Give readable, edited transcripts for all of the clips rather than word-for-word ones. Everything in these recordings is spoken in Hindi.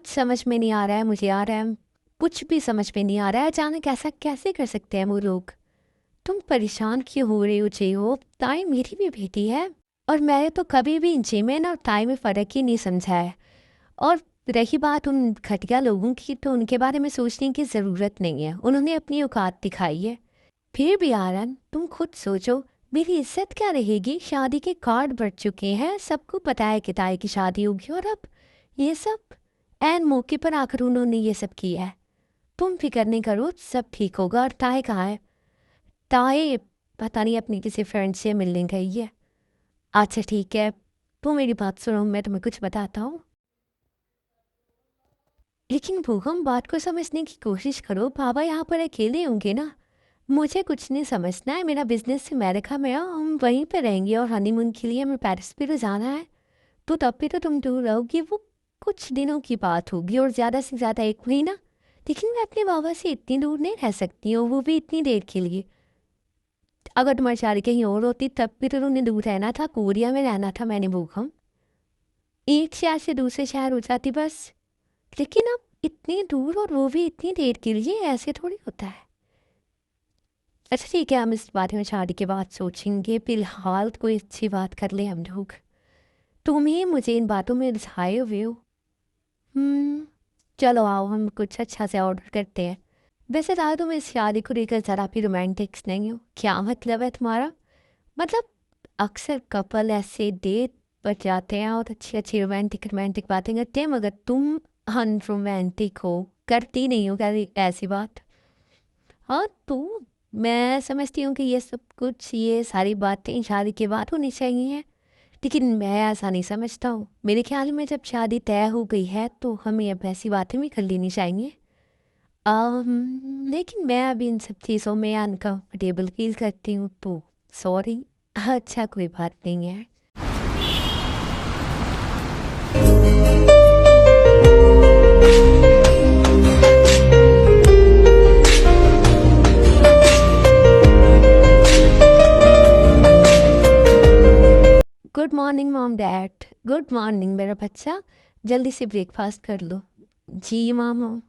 कुछ समझ में नहीं आ रहा है, मुझे आ रहा है कुछ भी समझ में नहीं आ रहा है। अचानक ऐसा कैसे कर सकते हैं वो लोग? तुम परेशान क्यों हो रही हो जे हो? ताई मेरी भी बेटी है, और मैंने तो कभी भी जिमिन और ताई में फ़र्क ही नहीं समझा है। और रही बात उन घटिया लोगों की, तो उनके बारे में सोचने की ज़रूरत नहीं है, उन्होंने अपनी औकात दिखाई है। फिर भी आरन, तुम खुद सोचो, मेरी इज्जत क्या रहेगी? शादी के कार्ड बढ़ चुके हैं, सबको पता है कि ताई की शादी होगी, और अब ये सब एन मौके पर आकर उन्होंने ये सब किया है। तुम फिक्र नहीं करो, सब ठीक होगा। और ताई कहाँ है? ताई पता नहीं अपनी किसी फ्रेंड से मिलने गई है। अच्छा ठीक है, तुम मेरी बात सुनो, मैं तुम्हें कुछ बताता हूँ। लेकिन भूखम, बात को समझने की कोशिश करो, बाबा यहाँ पर अकेले होंगे ना। मुझे कुछ नहीं समझना है, मेरा बिजनेस अमेरिका में है, हम वहीं पे रहेंगे, और हनीमून के लिए हमें पेरिस भी तो जाना है। तो तब भी तो तुम दूर रहोगी, वो कुछ दिनों की बात होगी, और ज़्यादा से ज़्यादा 1 महीना। लेकिन मैं अपने बाबा से इतनी दूर नहीं रह सकती हूँ, वो भी इतनी देर के लिए। अगर तुम्हारी शादी कहीं और होती तब भी तो तुमने दूर रहना था, कोरिया में रहना था। मैंने भूखम एक शहर से दूसरे शहर हो जाती बस। लेकिन अब इतनी दूर, और वो भी इतनी देर के लिए, ऐसे थोड़ी होता है। अच्छा ठीक है, हम इस बारे में शादी के बाद सोचेंगे, फिलहाल कोई अच्छी बात कर ले हम लोग। तुम ही मुझे इन बातों में उलझाए हुए हो। हम्म, चलो आओ हम कुछ अच्छा से ऑर्डर करते हैं। वैसे तो तुम इस शादी को लेकर ज़रा भी रोमांटिक्स नहीं हो, क्या मतलब है तुम्हारा? मतलब अक्सर कपल ऐसे डेट पर जाते हैं और अच्छी अच्छी रोमांटिक रोमांटिक बातें करते हैं, मगर तुम अनरोमांटिक हो, करती नहीं हो कभी ऐसी बात। हाँ तो मैं समझती हूँ कि ये सब कुछ, ये सारी बातें शादी के बाद होनी चाहिए, लेकिन मैं ऐसा नहीं समझता हूँ। मेरे ख्याल में जब शादी तय हो गई है तो हमें अब ऐसी बातें भी कर लेनी चाहिए। लेकिन मैं अभी इन सब चीज़ों में अनकंफर्टेबल फील करती हूँ, तो सॉरी। अच्छा कोई बात नहीं है। Good morning mom dad. Good morning मेरा बच्चा, जल्दी से ब्रेकफास्ट कर लो। जी मामा।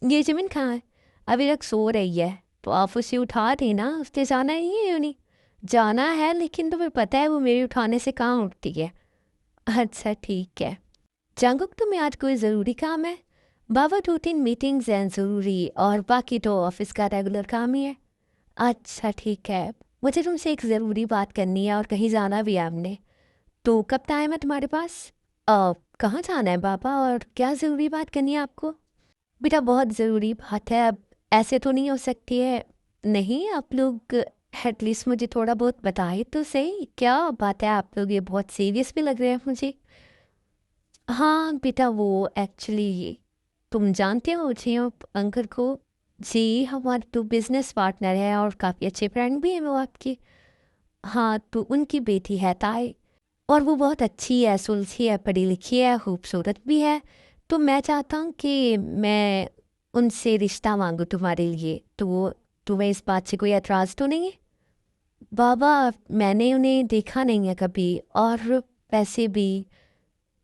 ये जमीन कहाँ है? अभी तक सो रही है, तो आप उसे उठा देना, उसने जाना नहीं है, यूँ नहीं जाना है, लेकिन तुम्हें पता है वो मेरे उठाने से कहाँ उठती है। अच्छा ठीक है। जंगुक, तुम्हें आज कोई ज़रूरी काम है? बाबा 2-3 मीटिंग्स हैं ज़रूरी, और बाकी तो ऑफिस का रेगुलर काम ही है। अच्छा ठीक है, मुझे तुमसे एक ज़रूरी बात करनी है, और कहीं जाना भी है हमने। तो कब टाइम है तुम्हारे पास? कहाँ जाना है बाबा, और क्या ज़रूरी बात करनी है आपको? बेटा बहुत ज़रूरी बात है, अब ऐसे तो नहीं हो सकती है। नहीं, आप लोग एटलीस्ट मुझे थोड़ा बहुत बताए तो सही, क्या बात है? आप लोग ये बहुत सीरियस भी लग रहे हैं मुझे। हाँ बेटा, वो एक्चुअली तुम जानते हो जी अंकल को। जी हमारे तो बिजनेस पार्टनर है, और काफ़ी अच्छे फ्रेंड भी हैं वो आपके। हाँ तो उनकी बेटी है ताई, और वो बहुत अच्छी है, सुलझी है, पढ़ी लिखी है, खूबसूरत भी है। तो मैं चाहता हूँ कि मैं उनसे रिश्ता मांगूँ तुम्हारे लिए, तो तुम्हें इस बात से कोई एतराज़ तो नहीं है? बाबा मैंने उन्हें देखा नहीं है कभी, और वैसे भी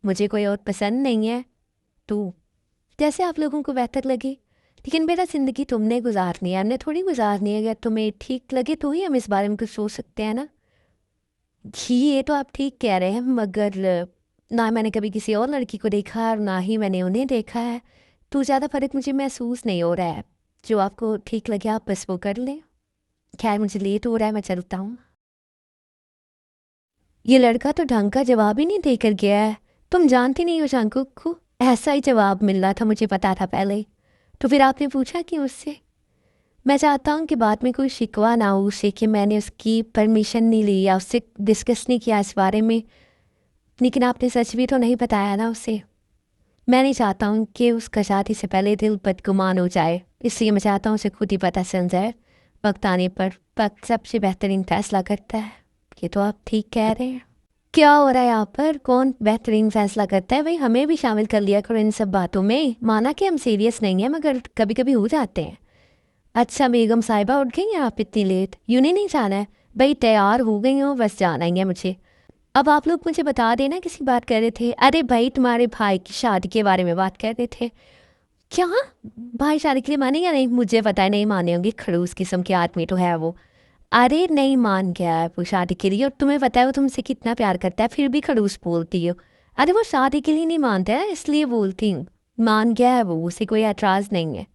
मुझे कोई और पसंद नहीं है, तो जैसे आप लोगों को बेहतर लगे। लेकिन मेरा ज़िंदगी तुमने गुजारनी है, हमने थोड़ी गुजारनी है। अगर तुम्हें ठीक लगे तो ही हम इस बारे में कुछ सोच सकते हैं ना। जी ये तो आप ठीक कह रहे हैं, मगर ना मैंने कभी किसी और लड़की को देखा है, और ना ही मैंने उन्हें देखा है, तो ज़्यादा फर्क मुझे महसूस नहीं हो रहा है। जो आपको ठीक लगे आप बस वो कर लें। खैर मुझे लेट हो रहा है, मैं चलता हूँ। ये लड़का तो ढंग का जवाब ही नहीं देकर गया है। तुम जानती नहीं हो जंकुक को, ऐसा ही जवाब मिल रहा था, मुझे पता था पहले ही। तो फिर आपने पूछा क्यों उससे? मैं चाहता हूँ कि बाद में कोई शिकवा ना हो उससे कि मैंने उसकी परमिशन नहीं ली या उससे डिस्कस नहीं किया इस बारे में। लेकिन आपने सच भी तो नहीं बताया ना उसे। मैं नहीं चाहता हूँ कि उसका शादी से पहले दिल बदगुमान हो जाए, इसलिए मैं चाहता हूँ उसे खुद ही पता चल जाए। वक्त आने पर वक्त सबसे बेहतरीन फैसला करता है। ये तो आप ठीक कह रहे हैं। क्या हो रहा है यहाँ पर? कौन बेहतरीन फैसला करता है? भाई हमें भी शामिल कर लिया करो इन सब बातों में। माना कि हम सीरियस नहीं हैं, मगर कभी कभी हो जाते हैं। अच्छा बेगम साहिबा, उठ गई हैं आप इतनी लेट? यूँ नहीं जाना है? भाई तैयार हो गई हो, बस जाना ही है मुझे। अब आप लोग मुझे बता देना किसी बात कर रहे थे। अरे भाई तुम्हारे भाई की शादी के बारे में बात कर रहे थे। क्या भाई शादी के लिए माने या नहीं मुझे पता है, नहीं माने होंगे, खड़ूस किस्म के आदमी तो है वो। अरे नहीं मान गया है वो शादी के लिए, और तुम्हें पता है वो तुमसे कितना प्यार करता है, फिर भी खड़ूस बोलती हो। अरे वो शादी के लिए नहीं मानता है इसलिए बोलती हूँ। मान गया है वो, उसे कोई एतराज़ नहीं है।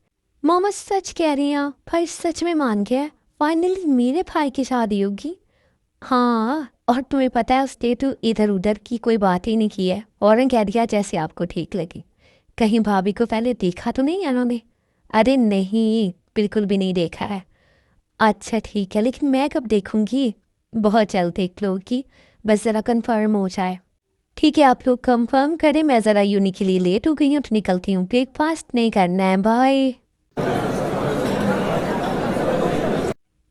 मोहम्मद सच कह रही हैं आप, भाई सच में मान गया है। फाइनली मेरे भाई की शादी होगी। हाँ, और तुम्हें पता है उसने तो इधर उधर की कोई बात ही नहीं की है, और कह दिया जैसे आपको ठीक लगी। कहीं भाभी को पहले देखा तो नहीं है उन्होंने? अरे नहीं, बिल्कुल भी नहीं देखा है। अच्छा ठीक है, लेकिन मैं कब देखूंगी? बहुत जल्द देख लोगी, बस ज़रा कंफर्म हो जाए। ठीक है, आप लोग कंफर्म करें, मैं ज़रा यूनि के लिए लेट हो गई हूँ तो निकलती हूँ, ब्रेकफास्ट नहीं करना है, बाय।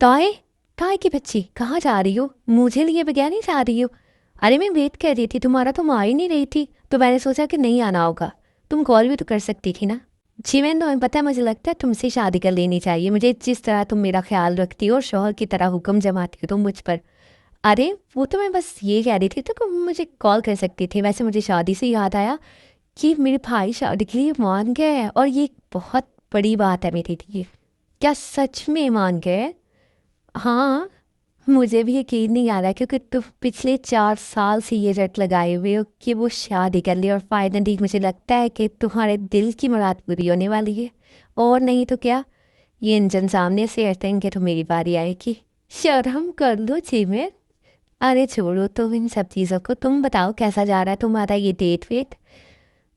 ताए, ताए की बच्ची कहाँ जा रही हो? मुझे लिए बगैर नहीं जा रही हो? अरे मैं वेट कर रही थी तुम्हारा, तुम आ ही नहीं रही थी तो मैंने सोचा कि नहीं आना होगा। तुम कॉल भी तो कर सकती थी ना। जी मैंने तुम्हें पता है, मुझे लगता है तुमसे शादी कर लेनी चाहिए मुझे, जिस तरह तुम मेरा ख्याल रखती हो और शौहर की तरह हुक्म जमाती हो तुम मुझ पर। अरे वो तो मैं बस ये कह रही थी, तो तुम मुझे कॉल कर सकती थी। वैसे मुझे शादी से याद आया कि मेरे भाई शादी के लिए मान गए हैं, और ये बहुत बड़ी बात है मेरे लिए। क्या सच में मान गए? हाँ, मुझे भी यकीन नहीं आ रहा, क्योंकि तुम पिछले 4 साल से ये रट लगाए हुए हो कि वो शादी कर ले, और फाइनली मुझे लगता है कि तुम्हारे दिल की मुराद पूरी होने वाली है। और नहीं तो क्या, ये इंजन सामने से हटेंगे तो मेरी बारी आएगी। शर्म कर लो जीमित। अरे छोड़ो तो इन सब चीज़ों को, तुम बताओ कैसा जा रहा है तुम्हारा ये डेट वेट?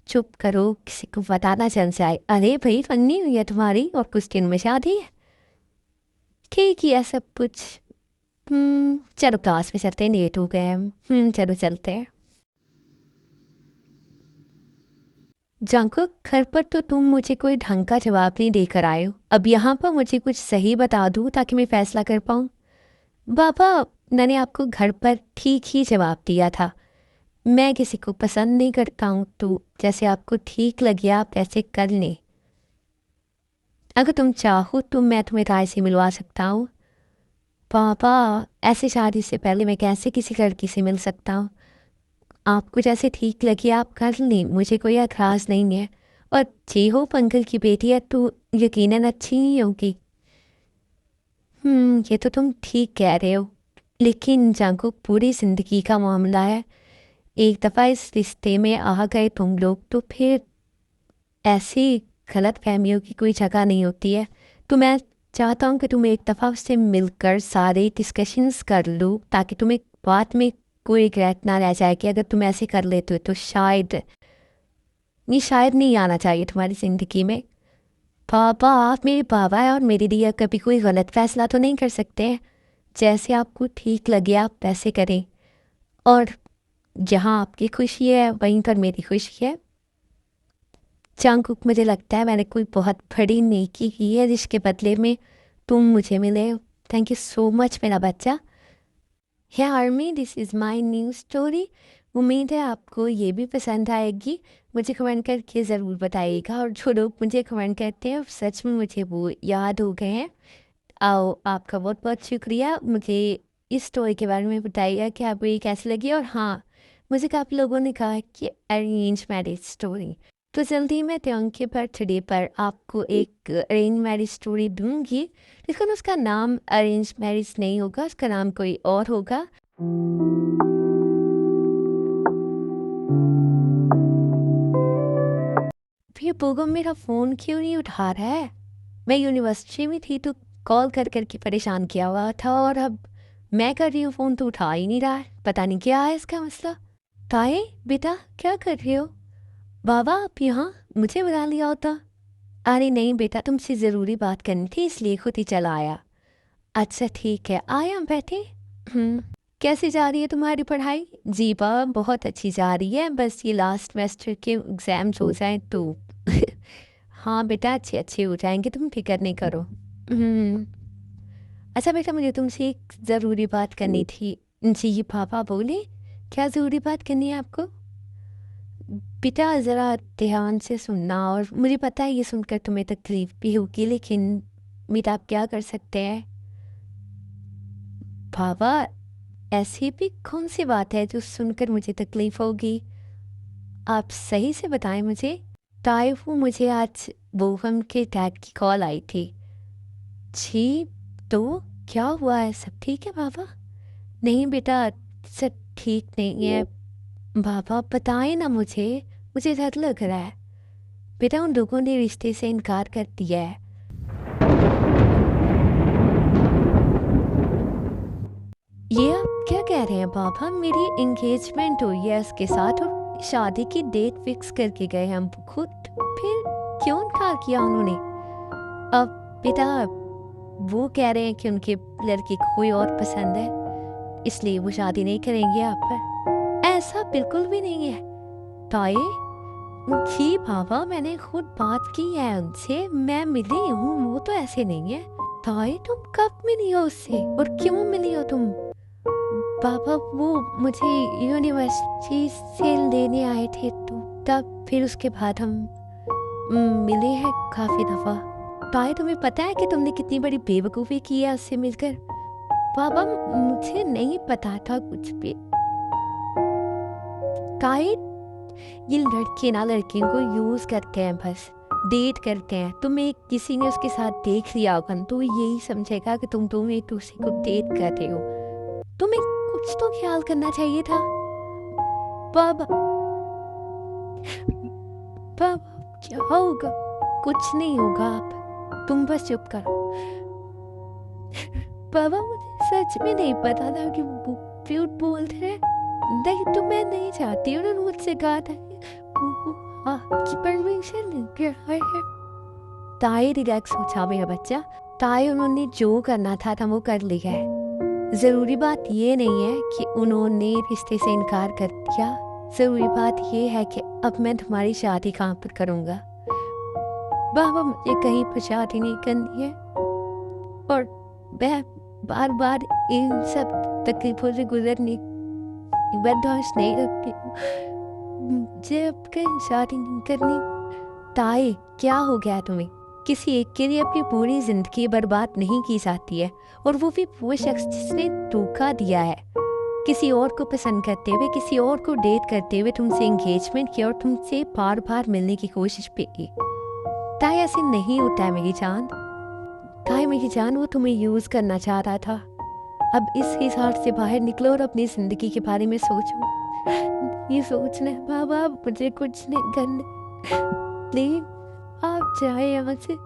चुप करो, किसी को बताना चल जाए। अरे भाई फन्नी हुई है तुम्हारी, और कुछ दिन में शादी है। ठीक ही है सब कुछ। चलो क्लास में चलते हैं, लेट हो गए हम। चलो चलते हैं। जंकुक, घर पर तो तुम मुझे कोई ढंग का जवाब नहीं देकर आए हो, अब यहाँ पर मुझे कुछ सही बता दूँ ताकि मैं फैसला कर पाऊँ। बाबा, मैंने आपको घर पर ठीक ही जवाब दिया था। मैं किसी को पसंद नहीं करता हूँ, तो जैसे आपको ठीक लगे आप ऐसे कर लें। अगर तुम चाहो तो मैं तुम्हें राय से मिलवा सकता हूँ। पापा, ऐसे शादी से पहले मैं कैसे किसी लड़की से मिल सकता हूँ? आपको जैसे ठीक लगे आप कर लें, मुझे कोई एतराज़ नहीं है। और जी हो पंकल की बेटी है तो यकीनन अच्छी ही होगी। ये तो तुम ठीक कह रहे हो, लेकिन जागो पूरी ज़िंदगी का मामला है। एक दफ़ा इस रिश्ते में आ गए तुम लोग तो फिर ऐसी गलत फहमियों की कोई जगह नहीं होती है। तो मैं चाहता हूँ कि तुम एक दफ़ा उससे मिलकर सारे डिस्कशंस कर लो, ताकि तुम्हें बाद में कोई रिग्रेट ना रह जाए कि अगर तुम ऐसे कर लेते हो तो शायद ये शायद नहीं आना चाहिए तुम्हारी ज़िंदगी में। पापा, आप मेरे बाबा हैं और मेरे लिए कभी कोई गलत फैसला तो नहीं कर सकते हैं। जैसे आपको ठीक लगे आप वैसे करें, और जहाँ आपकी खुशी है वहीं पर मेरी खुशी है। चांगकुक, मुझे लगता है मैंने कोई बहुत बड़ी नेकी की है जिसके बदले में तुम मुझे मिले। थैंक यू सो मच मेरा बच्चा। है army, this is my new story. उम्मीद है आपको ये भी पसंद आएगी। मुझे कमेंट करके ज़रूर बताइएगा, और जो लोग मुझे कमेंट करते हैं सच में मुझे वो याद हो गए हैं। आओ, आपका बहुत बहुत शुक्रिया। मुझे इस स्टोरी के बारे में बताइएगा कि आपको ये कैसी लगी। और हाँ, मुझे काफ़ी लोगों ने कहा कि अरेंज मैरिज स्टोरी, तो जल्दी मैं त्यों के बर्थडे पर आपको एक अरेंज मैरिज स्टोरी दूंगी, लेकिन उसका नाम अरेंज मैरिज नहीं होगा, उसका नाम कोई और होगा। फिर बोगम मेरा फ़ोन क्यों नहीं उठा रहा है? मैं यूनिवर्सिटी में थी तो कॉल कर करके परेशान किया हुआ था, और अब मैं कर रही हूँ फ़ोन तो उठा ही नहीं रहा है। पता नहीं क्या है इसका मसला। ताए, बेटा क्या कर रहे हो? बाबा आप यहाँ, मुझे बुला लिया होता। अरे नहीं बेटा, तुमसे ज़रूरी बात करनी थी इसलिए खुद ही चला आया। अच्छा ठीक है, आया बैठे। हम्म कैसी जा रही है तुम्हारी पढ़ाई? जी बा, बहुत अच्छी जा रही है, बस ये लास्ट सेमेस्टर के एग्ज़ाम्स हो जाएं तो हाँ बेटा, अच्छे अच्छे हो जाएंगे, तुम फिक्र नहीं करो। हम्म अच्छा बेटा, मुझे तुमसे एक ज़रूरी बात करनी थी। जी पापा बोले, क्या ज़रूरी बात करनी है आपको? बेटा ज़रा ध्यान से सुनना, और मुझे पता है ये सुनकर तुम्हें तकलीफ़ भी होगी, लेकिन बेटा आप क्या कर सकते हैं? पापा, ऐसी भी कौन सी बात है जो सुनकर मुझे तकलीफ़ होगी? आप सही से बताएं मुझे। ताए वो मुझे आज बोहम के डैड की कॉल आई थी। जी, तो क्या हुआ है? सब ठीक है बाबा? नहीं बेटा, सब ठीक नहीं है। बाबा बताएं ना मुझे डर लग रहा है। बेटा उन लोगों ने रिश्ते से इनकार कर दिया है। ये आप क्या कह रहे हैं बाबा? मेरी एंगेजमेंट हुई है उसके साथ और शादी की डेट फिक्स करके गए हम खुद। फिर क्यों इनकार किया उन्होंने? अब बेटा वो कह रहे हैं कि उनके लड़के को कोई और पसंद है, इसलिए वो शादी नहीं करेंगे आप पर। ऐसा बिल्कुल भी नहीं है ताए। जी बाबा, मैंने खुद बात की है उनसे, मैं मिली हूँ, वो तो ऐसे नहीं है। ताए तुम कब मिली हो उससे और क्यों मिली हो तुम? पापा वो मुझे यूनिवर्सिटी से लेने आए थे, तो तब फिर उसके बाद हम मिले हैं काफ़ी दफ़ा। ताए तुम्हें पता है कि तुमने कितनी बड़ी बेवकूफ़ी की है उससे मिलकर? पापा मुझे नहीं पता था कुछ भी। ताए ये लड़के ना लड़कियों को यूज़ करते हैं, बस डेट करते हैं। तुम्हें किसी ने उसके साथ देख लिया होगा तो यही समझेगा कि तुम एक दूसरे को डेट कर रहे हो। तुम्हें कुछ तो ख्याल करना चाहिए था। पापा पापा क्या होगा? कुछ नहीं होगा, आप तुम बस चुप करो। पापा मुझे सच में नहीं पता था कि वो झूठ बोल रहे हैं। नहीं तो मैं नहीं चाहती, उन्होंने मुझसे कहा था कि आपकी परमिशन लेके आए हैं। ताए रिलैक्स हो जा मेरा बच्चा। ताए उन्होंने जो करना था वो कर लिया है। ज़रूरी बात ये नहीं है कि उन्होंने रिश्ते से इनकार कर दिया। ज़रूरी बात ये है कि अब मैं तुम्हारी शादी कहाँ पर करूँगा। बाबा मुझे कहीं पर शादी नहीं करनी है और मैं बार बार इन सब तकलीफों से गुजरने बर्दाश्त नहीं करती हूँ। मुझे अब कहीं शादी नहीं करनी। ताए क्या हो गया तुम्हें? किसी एक के लिए अपनी पूरी जिंदगी बर्बाद नहीं की जाती है, और वो भी वो शख्स जिसने धोखा दिया है। किसी और को पसंद करते हुए, किसी और को डेट करते हुए तुमसे एंगेजमेंट किया और तुमसे बार बार मिलने की कोशिश भी की। ताए ऐसे नहीं होता है मेरी जान। ताए मेरी जान, वो तुम्हें यूज करना चाह रहा था। अब इस हिसाब से बाहर निकलो और अपनी जिंदगी के बारे में सोचो। ये सोचना है बाबा मुझे कुछ नहीं करना। प्लीज आप जाए यहाँ से,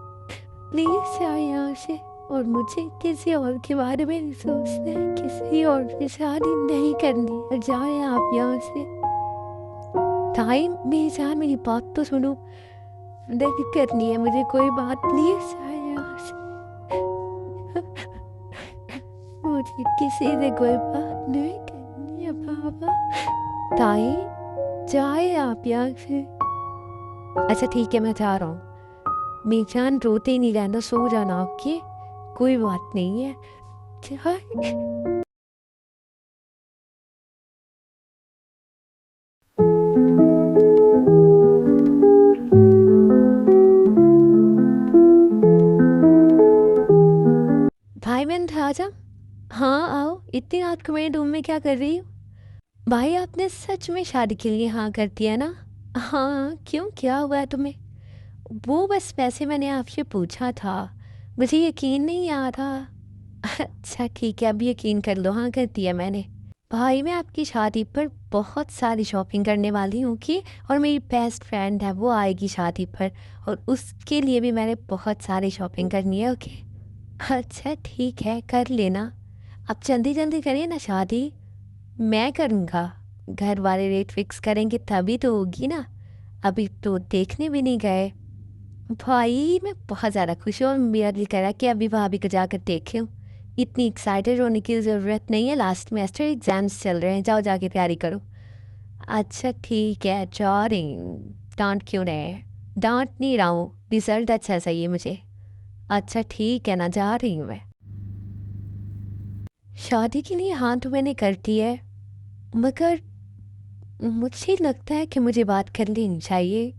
प्लीज जाए यहाँ से। और मुझे किसी और के बारे में नहीं सोचना है, किसी और से शादी नहीं करनी है। जाए आप यहाँ से। ताई मेरी जान, मेरी बात तो सुनो। नहीं करनी है मुझे कोई बात, प्लीज जाए यहाँ से। मुझे किसी से कोई बात नहीं करनी है बाबा। ताई जाए आप यहाँ से। अच्छा ठीक है, मैं जा रहा हूँ। मेरी जान रोते नहीं रहना, सो जाना आपके, कोई बात नहीं है। जाए। भाई बहन था जा। हाँ आओ, इतनी रात को मेरे रूम में क्या कर रही हो? भाई आपने सच में शादी के लिए हाँ कर दिया ना? हाँ क्यों, क्या हुआ है तुम्हें? वो बस पैसे मैंने आपसे पूछा था, मुझे यकीन नहीं आ रहा। अच्छा ठीक है, अब यकीन कर लो, हाँ कर दिया मैंने। भाई मैं आपकी शादी पर बहुत सारी शॉपिंग करने वाली हूँ कि, और मेरी बेस्ट फ्रेंड है वो आएगी शादी पर, और उसके लिए भी मैंने बहुत सारी शॉपिंग करनी है। ओके अच्छा ठीक है, कर लेना। अब जल्दी जल्दी करिए ना शादी। मैं करूँगा, घर वाले रेट फिक्स करेंगे तभी तो होगी ना। अभी तो देखने भी नहीं गए। भाई मैं बहुत ज़्यादा खुश हूँ और मेरा दिल करा कि अभी भाभी को जाकर देखे। इतनी एक्साइटेड होने की ज़रूरत नहीं है, लास्ट सेमेस्टर एग्ज़ाम्स चल रहे हैं, जाओ जाके तैयारी करो। अच्छा ठीक है, जा रही हूँ। डांट क्यों रहे? डांट नहीं रहा हूँ, रिजल्ट अच्छा चाहिए मुझे। अच्छा ठीक है ना, जा रही हूँ मैं। शादी के लिए हाँ तो मैंने कर दी है, मगर मुझे लगता है कि मुझे बात कर लेनी चाहिए।